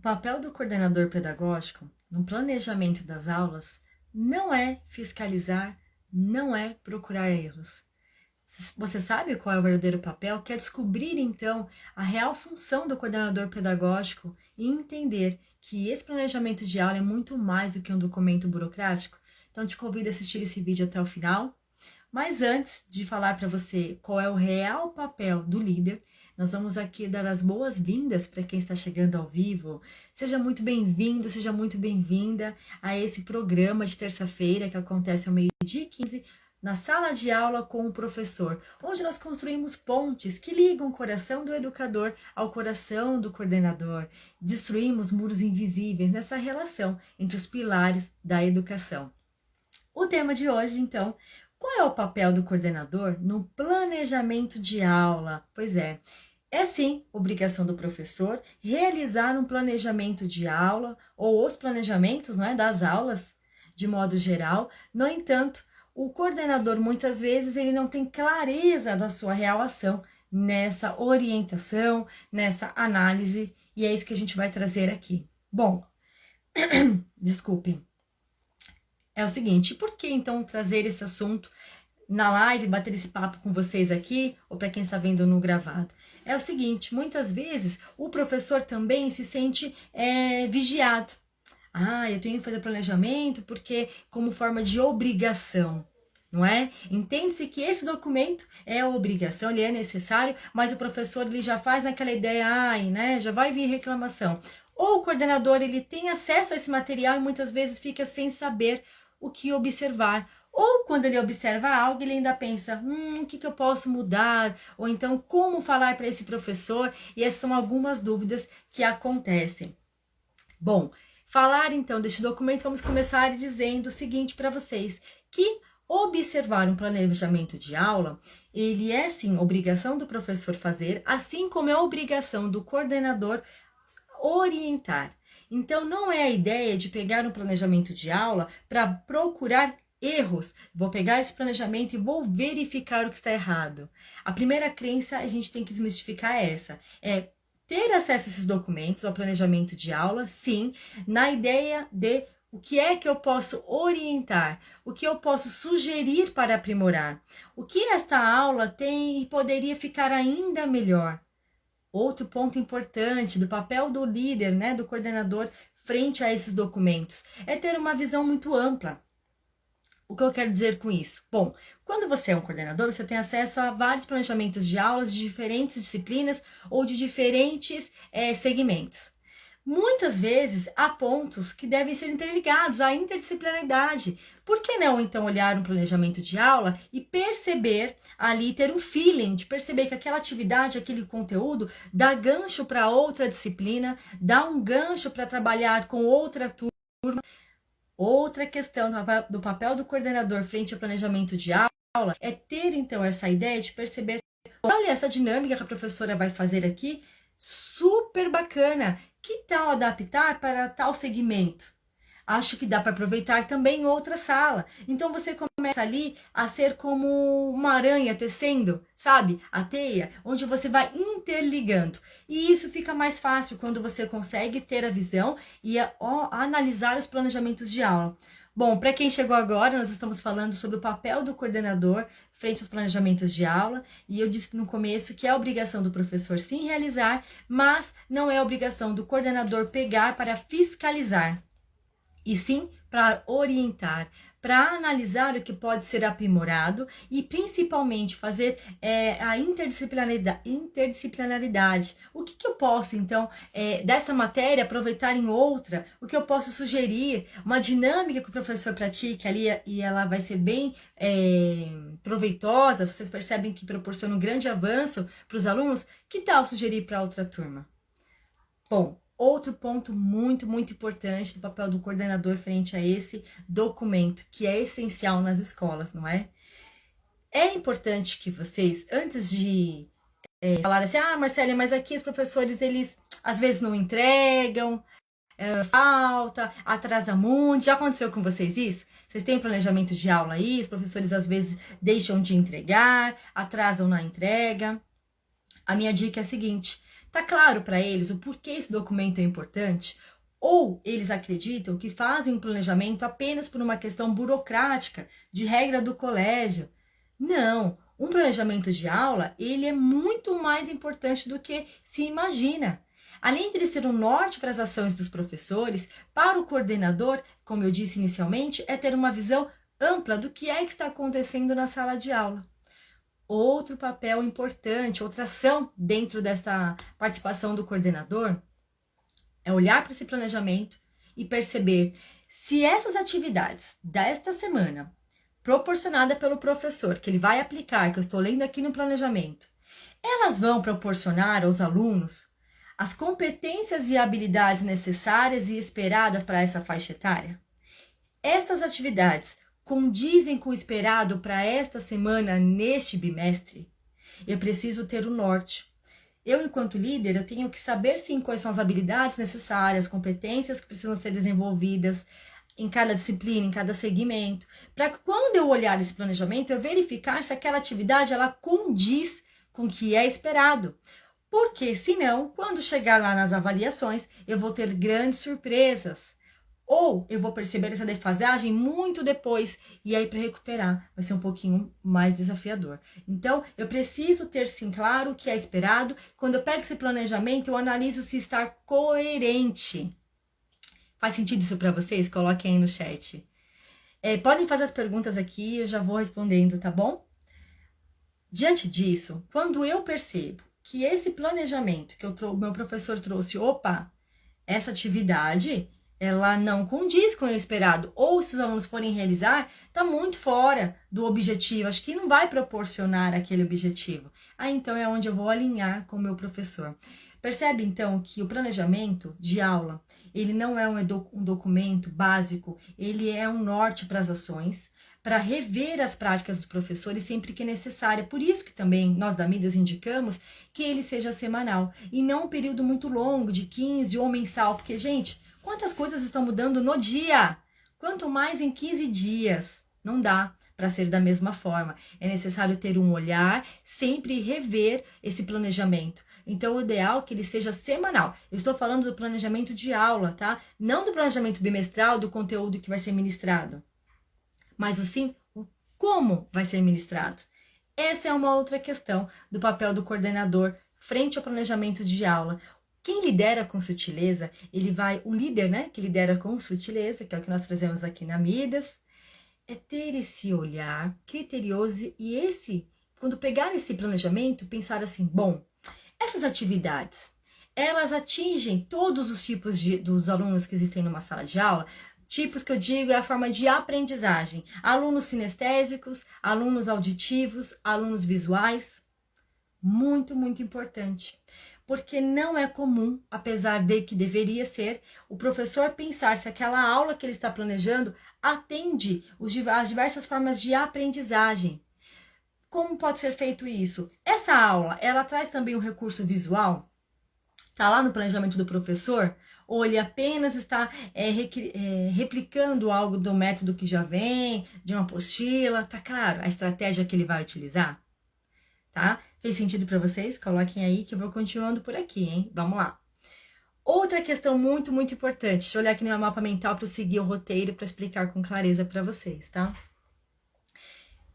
papel do coordenador pedagógico no planejamento das aulas não é fiscalizar, não é procurar erros. Você sabe qual é o verdadeiro papel? Quer descobrir, então, a real função do coordenador pedagógico e entender que esse planejamento de aula é muito mais do que um documento burocrático? Então, te convido a assistir esse vídeo até o final. Mas antes de falar para você qual é o real papel do líder, nós vamos aqui dar as boas-vindas para quem está chegando ao vivo. Seja muito bem-vindo, seja muito bem-vinda a esse programa de terça-feira que acontece ao meio-dia e 15 na sala de aula com o professor, onde nós construímos pontes que ligam o coração do educador ao coração do coordenador. Destruímos muros invisíveis nessa relação entre os pilares da educação. O tema de hoje, então, qual é o papel do coordenador no planejamento de aula? Pois é sim obrigação do professor realizar um planejamento de aula ou os planejamentos, não é, das aulas de modo geral. No entanto, o coordenador muitas vezes ele não tem clareza da sua real ação nessa orientação, nessa análise, e é isso que a gente vai trazer aqui. Bom, desculpem. É o seguinte, por que então trazer esse assunto na live, bater esse papo com vocês aqui, ou para quem está vendo no gravado? É o seguinte, muitas vezes o professor também se sente vigiado. Eu tenho que fazer planejamento porque como forma de obrigação, não é? Entende-se que esse documento é obrigação, ele é necessário, mas o professor ele já faz naquela ideia, né? Já vai vir reclamação. Ou o coordenador ele tem acesso a esse material e muitas vezes fica sem saber o que observar. Ou quando ele observa algo, ele ainda pensa, o que eu posso mudar? Ou então, como falar para esse professor? E essas são algumas dúvidas que acontecem. Bom, falar então deste documento, vamos começar dizendo o seguinte para vocês, que observar um planejamento de aula, ele é sim obrigação do professor fazer, assim como é obrigação do coordenador orientar. Então, não é a ideia de pegar um planejamento de aula para procurar erros. Vou pegar esse planejamento e vou verificar o que está errado. A primeira crença a gente tem que desmistificar essa. É ter acesso a esses documentos, ao planejamento de aula, sim, na ideia de o que é que eu posso orientar, o que eu posso sugerir para aprimorar, o que esta aula tem e poderia ficar ainda melhor. Outro ponto importante do papel do líder, né, do coordenador, frente a esses documentos, é ter uma visão muito ampla. O que eu quero dizer com isso? Bom, quando você é um coordenador, você tem acesso a vários planejamentos de aulas de diferentes disciplinas ou de diferentes segmentos. Muitas vezes há pontos que devem ser interligados à interdisciplinaridade. Por que não, então, olhar um planejamento de aula e perceber ali, ter um feeling de perceber que aquela atividade, aquele conteúdo dá gancho para outra disciplina, dá um gancho para trabalhar com outra turma. Outra questão do papel do coordenador frente ao planejamento de aula é ter, então, essa ideia de perceber, olha, essa dinâmica que a professora vai fazer aqui, super bacana. Que tal adaptar para tal segmento? Acho que dá para aproveitar também em outra sala. Então, você começa ali a ser como uma aranha tecendo, sabe? A teia, onde você vai interligando. E isso fica mais fácil quando você consegue ter a visão e analisar os planejamentos de aula. Bom, para quem chegou agora, nós estamos falando sobre o papel do coordenador frente aos planejamentos de aula, e eu disse no começo que é obrigação do professor sim realizar, mas não é obrigação do coordenador pegar para fiscalizar, e sim para orientar, para analisar o que pode ser aprimorado e principalmente fazer a interdisciplinaridade. O que eu posso, então, dessa matéria aproveitar em outra? O que eu posso sugerir? Uma dinâmica que o professor pratique ali e ela vai ser bem proveitosa, vocês percebem que proporciona um grande avanço para os alunos? Que tal sugerir para outra turma? Bom, outro ponto muito, muito importante do papel do coordenador frente a esse documento, que é essencial nas escolas, não é? É importante que vocês, antes de falar assim, Marcélia, mas aqui os professores, eles às vezes não entregam, falta, atrasa muito. Já aconteceu com vocês isso? Vocês têm planejamento de aula aí? Os professores às vezes deixam de entregar, atrasam na entrega. A minha dica é a seguinte: Tá claro para eles o porquê esse documento é importante? Ou eles acreditam que fazem um planejamento apenas por uma questão burocrática, de regra do colégio? Não, um planejamento de aula, ele é muito mais importante do que se imagina. Além de ele ser um norte para as ações dos professores, para o coordenador, como eu disse inicialmente, é ter uma visão ampla do que está acontecendo na sala de aula. Outro papel importante, outra ação dentro dessa participação do coordenador é olhar para esse planejamento e perceber se essas atividades desta semana, proporcionada pelo professor, que ele vai aplicar, que eu estou lendo aqui no planejamento, elas vão proporcionar aos alunos as competências e habilidades necessárias e esperadas para essa faixa etária? Estas atividades condizem com o esperado para esta semana, neste bimestre? Eu preciso ter o norte. Eu, enquanto líder, eu tenho que saber, sim, quais são as habilidades necessárias, competências que precisam ser desenvolvidas em cada disciplina, em cada segmento, para que quando eu olhar esse planejamento, eu verificar se aquela atividade ela condiz com o que é esperado. Porque, senão, quando chegar lá nas avaliações, eu vou ter grandes surpresas. Ou eu vou perceber essa defasagem muito depois, e aí para recuperar vai ser um pouquinho mais desafiador. Então, eu preciso ter sim claro o que é esperado. Quando eu pego esse planejamento, eu analiso se está coerente. Faz sentido isso para vocês? Coloquem aí no chat. Podem fazer as perguntas aqui, eu já vou respondendo, tá bom? Diante disso, quando eu percebo que esse planejamento que meu professor trouxe, essa atividade ela não condiz com o esperado, ou se os alunos forem realizar, está muito fora do objetivo, acho que não vai proporcionar aquele objetivo. Aí então é onde eu vou alinhar com o meu professor. Percebe então que o planejamento de aula, ele não é um documento básico, ele é um norte para as ações, para rever as práticas dos professores sempre que necessário. Por isso que também nós da Midas indicamos que ele seja semanal e não um período muito longo de 15 ou mensal, porque, gente, quantas coisas estão mudando no dia? Quanto mais em 15 dias. Não dá para ser da mesma forma. É necessário ter um olhar, sempre rever esse planejamento. Então, o ideal é que ele seja semanal. Eu estou falando do planejamento de aula, tá? Não do planejamento bimestral, do conteúdo que vai ser ministrado. Mas sim, o como vai ser ministrado. Essa é uma outra questão do papel do coordenador frente ao planejamento de aula. Quem lidera com sutileza, o líder, né, que lidera com sutileza, que é o que nós trazemos aqui na Midas, é ter esse olhar criterioso e quando pegar esse planejamento, pensar assim, bom, essas atividades, elas atingem todos os tipos dos alunos que existem numa sala de aula. Tipos que eu digo é a forma de aprendizagem. Alunos sinestésicos, alunos auditivos, alunos visuais. Muito, muito importante. Porque não é comum, apesar de que deveria ser, o professor pensar se aquela aula que ele está planejando atende as diversas formas de aprendizagem. Como pode ser feito isso? Essa aula, ela traz também um recurso visual? Está lá no planejamento do professor? Ou ele apenas está replicando algo do método que já vem, de uma apostila? Tá claro a estratégia que ele vai utilizar? Tá? Fez sentido para vocês? Coloquem aí que eu vou continuando por aqui, hein? Vamos lá. Outra questão muito, muito importante. Deixa eu olhar aqui no meu mapa mental para eu seguir o roteiro para explicar com clareza para vocês, tá?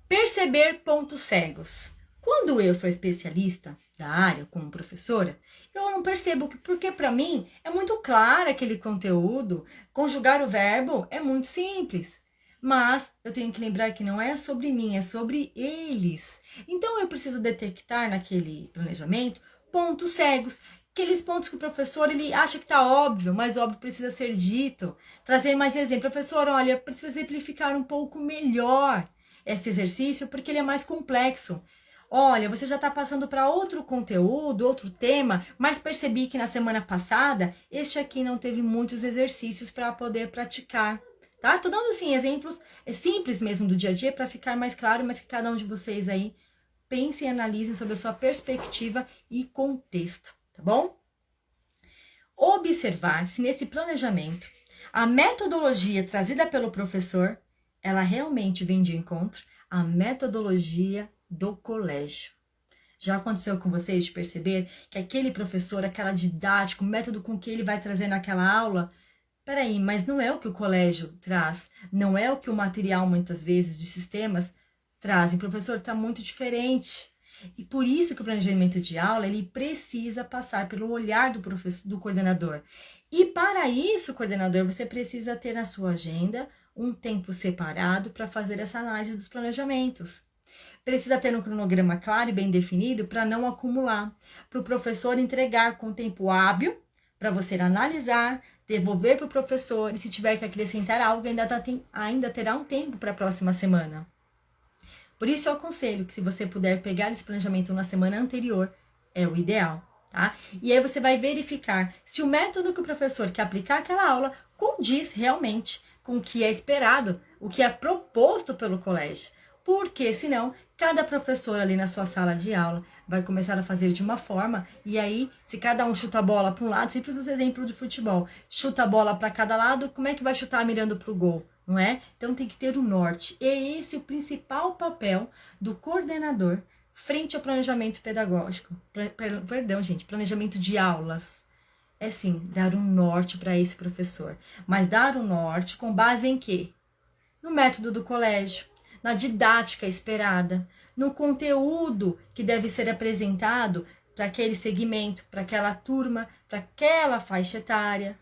Perceber pontos cegos. Quando eu sou especialista da área, como professora, eu não percebo porque para mim é muito claro aquele conteúdo, conjugar o verbo é muito simples. Mas eu tenho que lembrar que não é sobre mim, é sobre eles. Então eu preciso detectar naquele planejamento pontos cegos, aqueles pontos que o professor ele acha que está óbvio, mas óbvio precisa ser dito. Trazer mais exemplo. Professor, olha, precisa exemplificar um pouco melhor esse exercício porque ele é mais complexo. Olha, você já está passando para outro conteúdo, outro tema, mas percebi que na semana passada este aqui não teve muitos exercícios para poder praticar. Tá? Tô dando assim exemplos simples mesmo do dia a dia para ficar mais claro, mas que cada um de vocês aí pense e analise sobre a sua perspectiva e contexto, tá bom? Observar se nesse planejamento a metodologia trazida pelo professor, ela realmente vem de encontro à metodologia do colégio. Já aconteceu com vocês de perceber que aquele professor, aquela didática, o método com que ele vai trazer naquela aula, peraí, mas não é o que o colégio traz, não é o que o material, muitas vezes, de sistemas traz. O professor está muito diferente. E por isso que o planejamento de aula, ele precisa passar pelo olhar do professor, do coordenador. E para isso, coordenador, você precisa ter na sua agenda um tempo separado para fazer essa análise dos planejamentos. Precisa ter um cronograma claro e bem definido para não acumular, para o professor entregar com tempo hábil, para você analisar, devolver para o professor, e se tiver que acrescentar algo, ainda terá um tempo para a próxima semana. Por isso eu aconselho que, se você puder pegar esse planejamento na semana anterior, é o ideal, tá? E aí você vai verificar se o método que o professor quer aplicar àquela aula condiz realmente com o que é esperado, o que é proposto pelo colégio. Porque senão, cada professor ali na sua sala de aula vai começar a fazer de uma forma, e aí, se cada um chuta a bola para um lado, sempre usa o exemplo de futebol, chuta a bola para cada lado, como é que vai chutar mirando para o gol? Não é? Então tem que ter o norte. E é esse o principal papel do coordenador frente ao planejamento pedagógico. Planejamento de aulas. É sim, dar um norte para esse professor. Mas dar um norte com base em quê? No método do colégio, na didática esperada, no conteúdo que deve ser apresentado para aquele segmento, para aquela turma, para aquela faixa etária.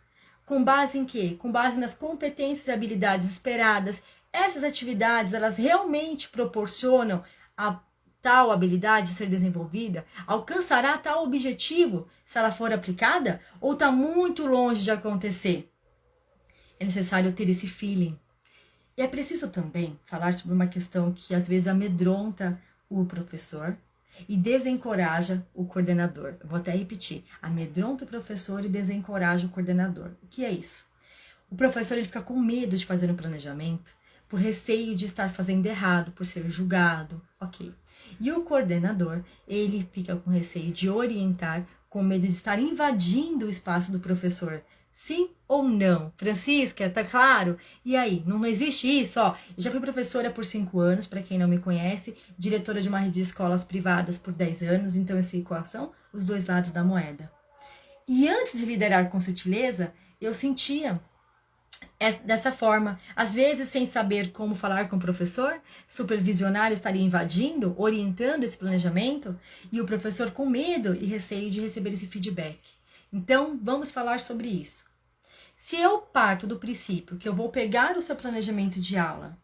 Com base em quê? Com base nas competências e habilidades esperadas. Essas atividades, elas realmente proporcionam a tal habilidade ser desenvolvida? Alcançará tal objetivo se ela for aplicada? Ou está muito longe de acontecer? É necessário ter esse feeling. E é preciso também falar sobre uma questão que às vezes amedronta o professor e desencoraja o coordenador. Eu vou até repetir. Amedronta o professor e desencoraja o coordenador. O que é isso? O professor, ele fica com medo de fazer um planejamento por receio de estar fazendo errado, por ser julgado, ok. E o coordenador, ele fica com receio de orientar, com medo de estar invadindo o espaço do professor. Sim ou não? Francisca, tá claro? E aí, não existe isso, ó. Eu já fui professora por 5 anos, para quem não me conhece, diretora de uma rede de escolas privadas por 10 anos, então eu sei quais são os dois lados da moeda. E antes de liderar com sutileza, eu sentia dessa forma, às vezes sem saber como falar com o professor, supervisionário estaria invadindo, orientando esse planejamento, e o professor com medo e receio de receber esse feedback. Então, vamos falar sobre isso. Se eu parto do princípio que eu vou pegar o seu planejamento de aula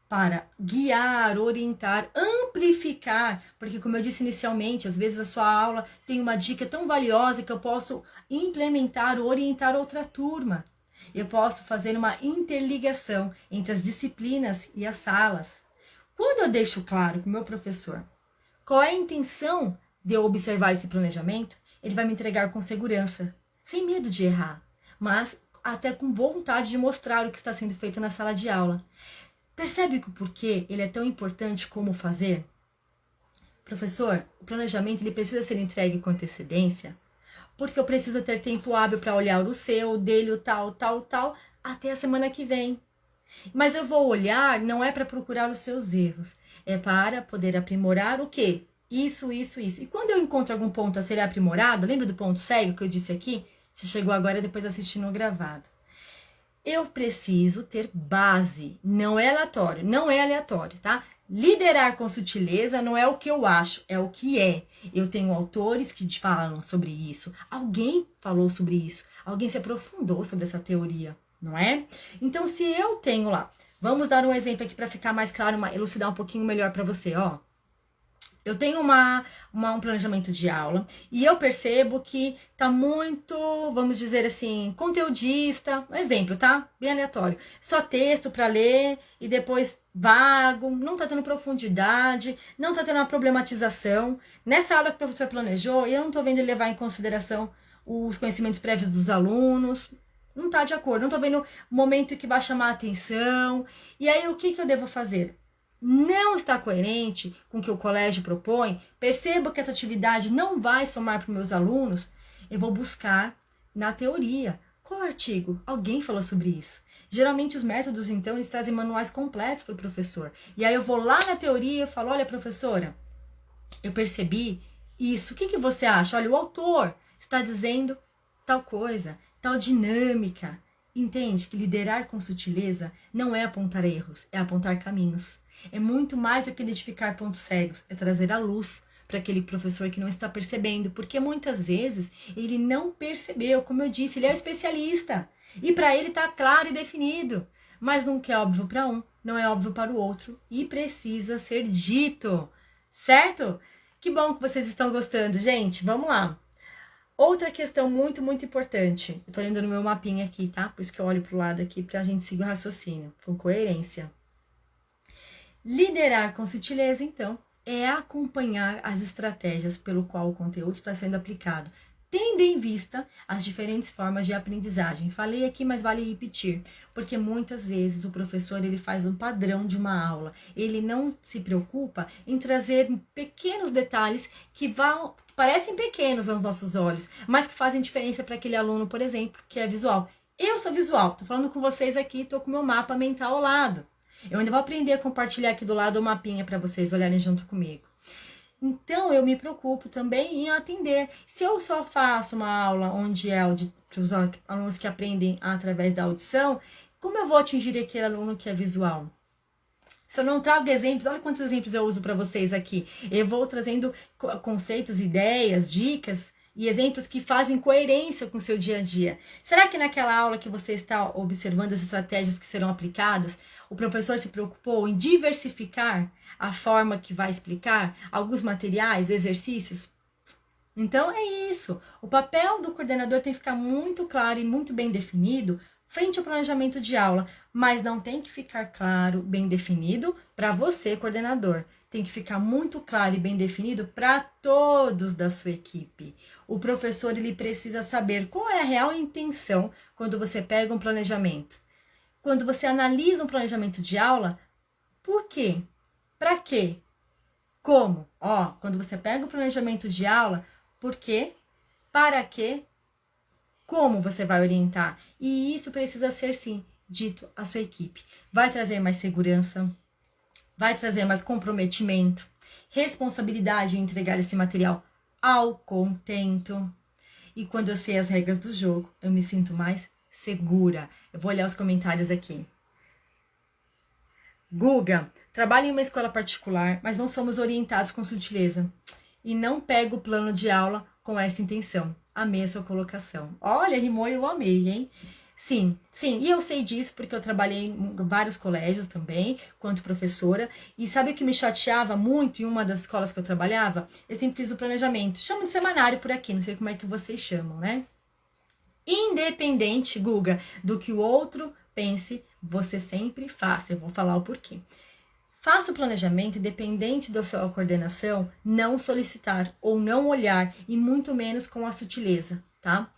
para guiar, orientar, amplificar, porque como eu disse inicialmente, às vezes a sua aula tem uma dica tão valiosa que eu posso implementar ou orientar outra turma. Eu posso fazer uma interligação entre as disciplinas e as salas. Quando eu deixo claro para o meu professor qual é a intenção de eu observar esse planejamento, ele vai me entregar com segurança, sem medo de errar, mas até com vontade de mostrar o que está sendo feito na sala de aula. Percebe o porquê ele é tão importante como fazer? Professor, o planejamento ele precisa ser entregue com antecedência, porque eu preciso ter tempo hábil para olhar o seu, o dele, o tal, até a semana que vem. Mas eu vou olhar, não é para procurar os seus erros, é para poder aprimorar o quê? Isso. E quando eu encontro algum ponto a ser aprimorado, lembra do ponto cego que eu disse aqui? Você chegou agora depois assistindo o gravado. Eu preciso ter base, não é aleatório, tá? Liderar com sutileza não é o que eu acho, é o que é. Eu tenho autores que falam sobre isso, alguém falou sobre isso, alguém se aprofundou sobre essa teoria, não é? Então, se eu tenho lá, vamos dar um exemplo aqui para ficar mais claro, elucidar um pouquinho melhor para você, ó. Eu tenho um planejamento de aula e eu percebo que tá muito, vamos dizer assim, conteudista. Um exemplo, tá? Bem aleatório. Só texto para ler e depois vago, não tá tendo profundidade, não tá tendo uma problematização. Nessa aula que o professor planejou, eu não tô vendo ele levar em consideração os conhecimentos prévios dos alunos. Não tá de acordo, não tô vendo o momento que vai chamar a atenção. E aí, o que eu devo fazer? Não está coerente com o que o colégio propõe, percebo que essa atividade não vai somar para os meus alunos, eu vou buscar na teoria. Qual artigo? Alguém falou sobre isso. Geralmente os métodos, então, eles trazem manuais completos para o professor. E aí eu vou lá na teoria e falo, olha, professora, eu percebi isso. O que você acha? Olha, o autor está dizendo tal coisa, tal dinâmica. Entende que liderar com sutileza não é apontar erros, é apontar caminhos. É muito mais do que identificar pontos cegos, é trazer a luz para aquele professor que não está percebendo, porque muitas vezes ele não percebeu, como eu disse, ele é o especialista. E para ele está claro e definido, mas não é óbvio para um, não é óbvio para o outro e precisa ser dito, certo? Que bom que vocês estão gostando, gente. Vamos lá. Outra questão muito, muito importante. Eu tô olhando no meu mapinha aqui, tá? Por isso que eu olho pro lado aqui pra gente seguir o raciocínio, com coerência. Liderar com sutileza, então, é acompanhar as estratégias pelo qual o conteúdo está sendo aplicado, tendo em vista as diferentes formas de aprendizagem. Falei aqui, mas vale repetir, porque muitas vezes o professor ele faz um padrão de uma aula, ele não se preocupa em trazer pequenos detalhes que parecem pequenos aos nossos olhos, mas que fazem diferença para aquele aluno, por exemplo, que é visual. Eu sou visual, tô falando com vocês aqui, tô com meu mapa mental ao lado. Eu ainda vou aprender a compartilhar aqui do lado o mapinha para vocês olharem junto comigo. Então, eu me preocupo também em atender. Se eu só faço uma aula onde é para os alunos que aprendem através da audição, como eu vou atingir aquele aluno que é visual? Se eu não trago exemplos, olha quantos exemplos eu uso para vocês aqui. Eu vou trazendo conceitos, ideias, dicas e exemplos que fazem coerência com o seu dia a dia. Será que naquela aula que você está observando as estratégias que serão aplicadas, o professor se preocupou em diversificar a forma que vai explicar alguns materiais, exercícios? Então é isso. O papel do coordenador tem que ficar muito claro e muito bem definido frente ao planejamento de aula, mas não tem que ficar claro, bem definido para você, coordenador. Tem que ficar muito claro e bem definido para todos da sua equipe. O professor ele precisa saber qual é a real intenção quando você pega um planejamento. Quando você analisa um planejamento de aula, por quê? Para quê? Como? Quando você pega o planejamento de aula, por quê? Para quê? Como você vai orientar? E isso precisa ser, sim, dito à sua equipe. Vai trazer mais segurança, vai trazer mais comprometimento, responsabilidade em entregar esse material ao contento. E quando eu sei as regras do jogo, eu me sinto mais segura. Eu vou olhar os comentários aqui. Guga, trabalho em uma escola particular, mas não somos orientados com sutileza. E não pego o plano de aula com essa intenção. Amei a sua colocação. Olha, rimou e eu amei, hein? Sim. E eu sei disso porque eu trabalhei em vários colégios também, quanto professora. E sabe o que me chateava muito em uma das escolas que eu trabalhava? Eu sempre fiz o planejamento. Chamo de semanário por aqui, não sei como é que vocês chamam, né? Independente, Guga, do que o outro pense, você sempre faça. Eu vou falar o porquê. Faça o planejamento independente da sua coordenação, não solicitar ou não olhar e muito menos com a sutileza, tá?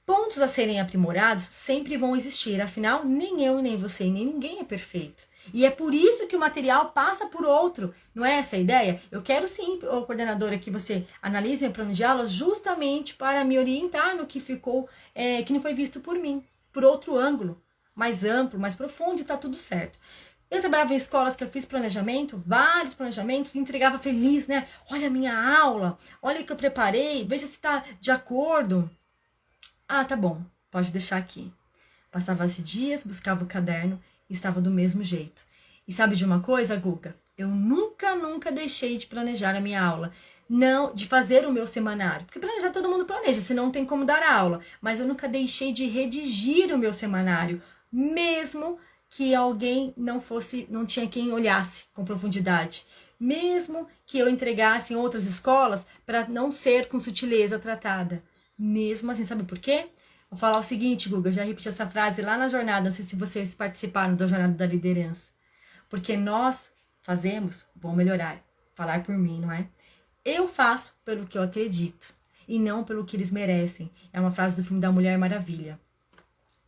Pontos a serem aprimorados sempre vão existir, afinal, nem eu, nem você, nem ninguém é perfeito. E é por isso que o material passa por outro, não é essa a ideia? Eu quero sim, coordenadora, que você analise meu plano de aula justamente para me orientar no que ficou, que não foi visto por mim, por outro ângulo, mais amplo, mais profundo e tá tudo certo. Eu trabalhava em escolas que eu fiz planejamento, vários planejamentos, e entregava feliz, né? Olha a minha aula, olha o que eu preparei, veja se está de acordo. Ah, tá bom, pode deixar aqui. Passava-se dias, buscava o caderno e estava do mesmo jeito. E sabe de uma coisa, Guga? Eu nunca deixei de planejar a minha aula. Não, de fazer o meu semanário. Porque planejar todo mundo planeja, senão não tem como dar aula. Mas eu nunca deixei de redigir o meu semanário, mesmo que alguém não tinha quem olhasse com profundidade. Mesmo que eu entregasse em outras escolas para não ser com sutileza tratada. Mesmo assim, sabe por quê? Vou falar o seguinte, Guga, eu já repeti essa frase lá na jornada, não sei se vocês participaram da jornada da liderança. Porque nós fazemos, vou melhorar, falar por mim, não é? Eu faço pelo que eu acredito e não pelo que eles merecem. É uma frase do filme da Mulher Maravilha.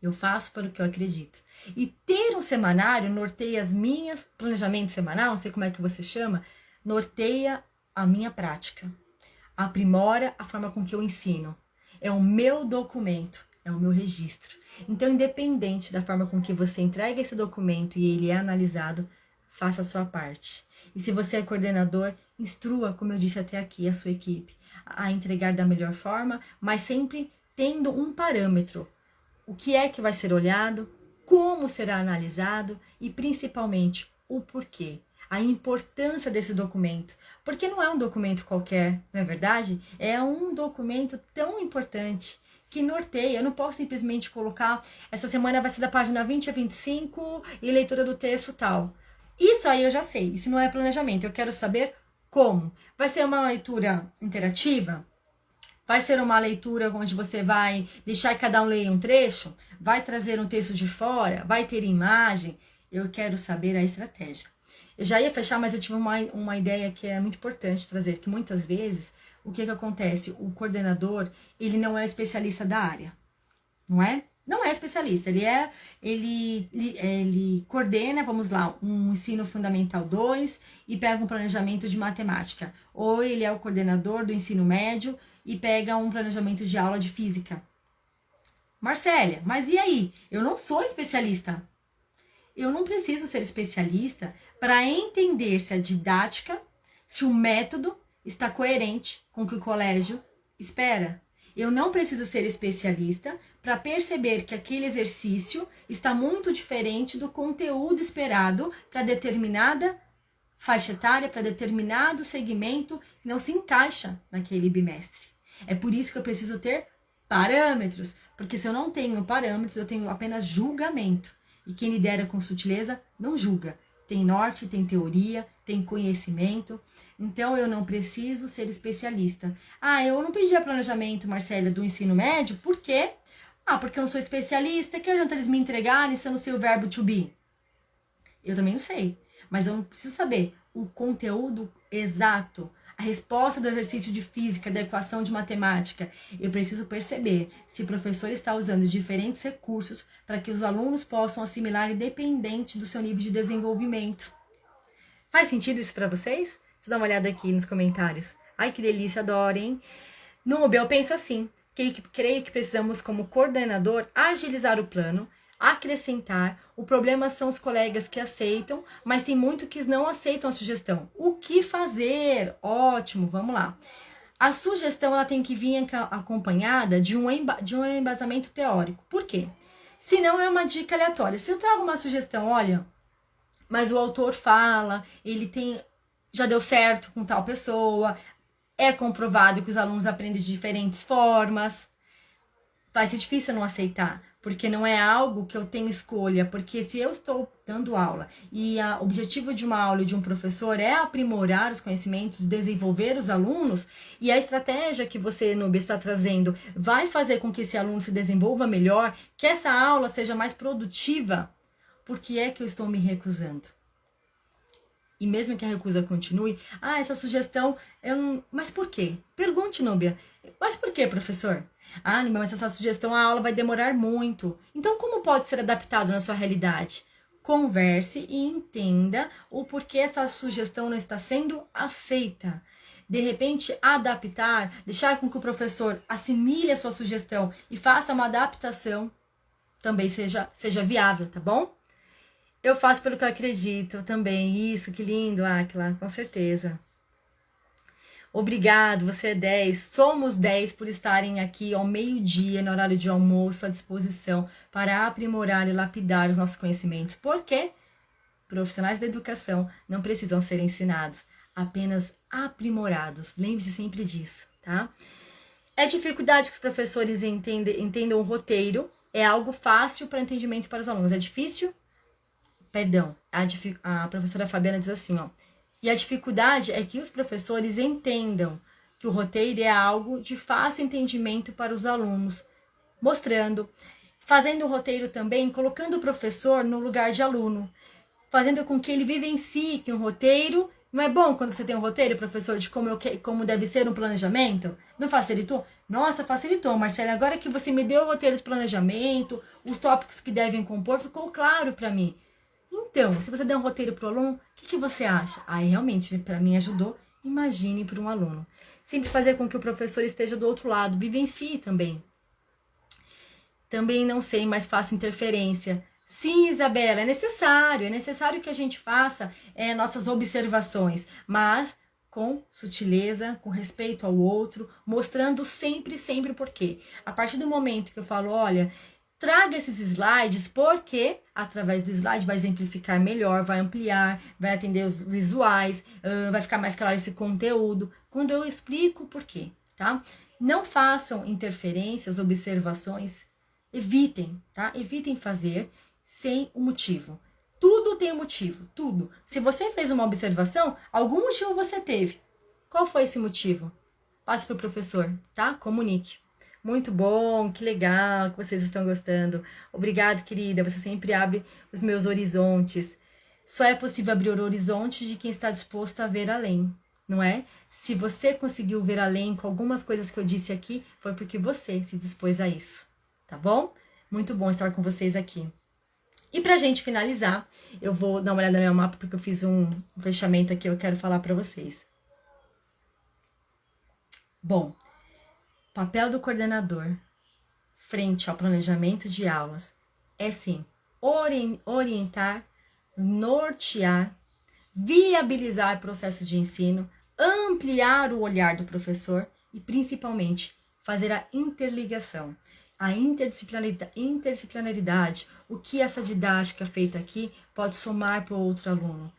Eu faço pelo que eu acredito. E ter um semanário norteia as minhas, planejamento semanal, não sei como é que você chama, norteia a minha prática. Aprimora a forma com que eu ensino. É o meu documento, é o meu registro. Então, independente da forma com que você entrega esse documento e ele é analisado, faça a sua parte. E se você é coordenador, instrua, como eu disse até aqui, a sua equipe a entregar da melhor forma, mas sempre tendo um parâmetro. O que é que vai ser olhado, como será analisado e principalmente o porquê. A importância desse documento, porque não é um documento qualquer, não é verdade? É um documento tão importante que norteia. Eu não posso simplesmente colocar, essa semana vai ser da página 20 a 25 e leitura do texto tal. Isso aí eu já sei, isso não é planejamento, eu quero saber como. Vai ser uma leitura interativa? Vai ser uma leitura onde você vai deixar que cada um leia um trecho? Vai trazer um texto de fora? Vai ter imagem? Eu quero saber a estratégia. Eu já ia fechar, mas eu tive uma ideia que é muito importante trazer, que muitas vezes, o que acontece? O coordenador, ele não é especialista da área, não é? Não é especialista, ele coordena, vamos lá, um ensino fundamental 2 e pega um planejamento de matemática. Ou ele é o coordenador do ensino médio e pega um planejamento de aula de física. Marcélia, mas e aí? Eu não sou especialista. Eu não preciso ser especialista para entender se a didática, se o método está coerente com o que o colégio espera. Eu não preciso ser especialista para perceber que aquele exercício está muito diferente do conteúdo esperado para determinada faixa etária, para determinado segmento que não se encaixa naquele bimestre. É por isso que eu preciso ter parâmetros, porque se eu não tenho parâmetros, eu tenho apenas julgamento. E quem lidera com sutileza não julga. Tem norte, tem teoria, tem conhecimento. Então, eu não preciso ser especialista. Eu não pedi planejamento, Marcélia, do ensino médio, por quê? Porque eu não sou especialista. Que adianta eles me entregarem se eu não sei o verbo to be? Eu também não sei. Mas eu não preciso saber o conteúdo exato, a resposta do exercício de física, da equação de matemática. Eu preciso perceber se o professor está usando diferentes recursos para que os alunos possam assimilar independente do seu nível de desenvolvimento. Faz sentido isso para vocês? Deixa eu dar uma olhada aqui nos comentários. Ai, que delícia, adoro, hein? No eu penso assim, creio que precisamos, como coordenador, agilizar o plano, acrescentar. O problema são os colegas que aceitam, mas tem muito que não aceitam a sugestão. O que fazer? Ótimo, vamos lá. A sugestão ela tem que vir acompanhada de um embasamento teórico. Por quê? Senão é uma dica aleatória. Se eu trago uma sugestão, olha, mas o autor fala, já deu certo com tal pessoa, é comprovado que os alunos aprendem de diferentes formas, vai ser difícil eu não aceitar, porque não é algo que eu tenho escolha, porque se eu estou dando aula e o objetivo de uma aula e de um professor é aprimorar os conhecimentos, desenvolver os alunos, e a estratégia que você, Nubia, está trazendo vai fazer com que esse aluno se desenvolva melhor, que essa aula seja mais produtiva, por que é que eu estou me recusando? E mesmo que a recusa continue, essa sugestão, mas por quê? Pergunte, Núbia, mas por quê, professor? Mas essa sugestão, a aula vai demorar muito. Então, como pode ser adaptado na sua realidade? Converse e entenda o porquê essa sugestão não está sendo aceita. De repente, adaptar, deixar com que o professor assimile a sua sugestão e faça uma adaptação, também seja viável, tá bom? Eu faço pelo que eu acredito também. Isso, que lindo, Áquila, com certeza. Obrigado, você é 10. Somos 10 por estarem aqui ao meio-dia, no horário de almoço, à disposição para aprimorar e lapidar os nossos conhecimentos. Porque profissionais da educação não precisam ser ensinados, apenas aprimorados. Lembre-se sempre disso, tá? É dificuldade que os professores entendam o roteiro. É algo fácil para entendimento para os alunos. É difícil? Perdão, a professora Fabiana diz assim, e a dificuldade é que os professores entendam que o roteiro é algo de fácil entendimento para os alunos, fazendo o roteiro também, colocando o professor no lugar de aluno, fazendo com que ele vivencie que um roteiro, não é bom quando você tem um roteiro, professor, de como deve ser um planejamento? Não facilitou? Nossa, facilitou, Marcela, agora que você me deu o roteiro de planejamento, os tópicos que devem compor, ficou claro para mim. Então, se você der um roteiro para o aluno, o que você acha? Realmente, para mim ajudou. Imagine para um aluno. Sempre fazer com que o professor esteja do outro lado, vivencie também. Também não sei, mas faço interferência. Sim, Isabela, é necessário que a gente faça nossas observações, mas com sutileza, com respeito ao outro, mostrando sempre, sempre o porquê. A partir do momento que eu falo, olha, traga esses slides, porque através do slide vai exemplificar melhor, vai ampliar, vai atender os visuais, vai ficar mais claro esse conteúdo, quando eu explico o porquê, tá? Não façam interferências, observações, evitem, tá? Evitem fazer sem um motivo. Tudo tem um motivo, tudo. Se você fez uma observação, algum motivo você teve. Qual foi esse motivo? Passe para o professor, tá? Comunique. Muito bom, que legal que vocês estão gostando. Obrigado, querida. Você sempre abre os meus horizontes. Só é possível abrir o horizonte de quem está disposto a ver além, não é? Se você conseguiu ver além com algumas coisas que eu disse aqui, foi porque você se dispôs a isso, tá bom? Muito bom estar com vocês aqui. E pra gente finalizar, eu vou dar uma olhada no meu mapa, porque eu fiz um fechamento aqui, eu quero falar pra vocês. Bom, papel do coordenador frente ao planejamento de aulas é sim orientar, nortear, viabilizar processos de ensino, ampliar o olhar do professor e principalmente fazer a interligação, a interdisciplinaridade, o que essa didática feita aqui pode somar para o outro aluno.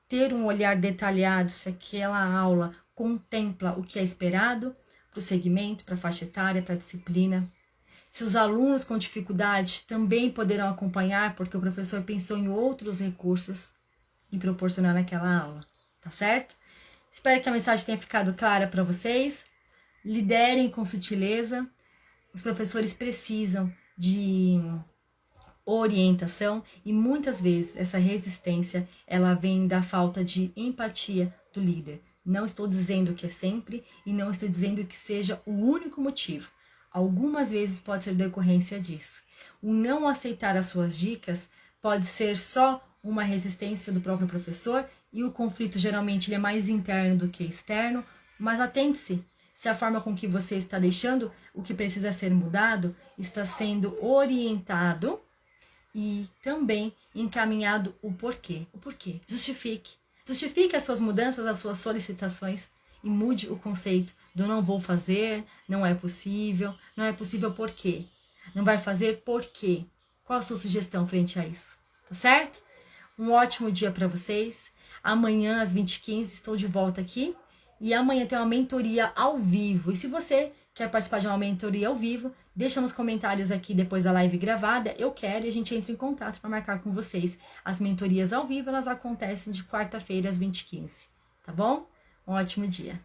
Ter um olhar detalhado se aquela aula contempla o que é esperado para o segmento, para a faixa etária, para a disciplina. Se os alunos com dificuldade também poderão acompanhar, porque o professor pensou em outros recursos e proporcionar naquela aula, tá certo? Espero que a mensagem tenha ficado clara para vocês. Liderem com sutileza. Os professores precisam de orientação e muitas vezes essa resistência ela vem da falta de empatia do líder. Não estou dizendo que é sempre e não estou dizendo que seja o único motivo. Algumas vezes pode ser decorrência disso. O não aceitar as suas dicas pode ser só uma resistência do próprio professor e o conflito geralmente ele é mais interno do que externo, mas atente-se se a forma com que você está deixando o que precisa ser mudado está sendo orientado e também encaminhado o porquê. O porquê. Justifique. Justifique as suas mudanças, as suas solicitações e mude o conceito do não vou fazer, não é possível por quê? Não vai fazer por quê? Qual a sua sugestão frente a isso? Tá certo? Um ótimo dia para vocês. Amanhã às 20h15 estou de volta aqui. E amanhã tem uma mentoria ao vivo. E se você quer participar de uma mentoria ao vivo, deixa nos comentários aqui depois da live gravada. Eu quero e a gente entra em contato para marcar com vocês. As mentorias ao vivo, elas acontecem de quarta-feira às 20h15. Tá bom? Um ótimo dia.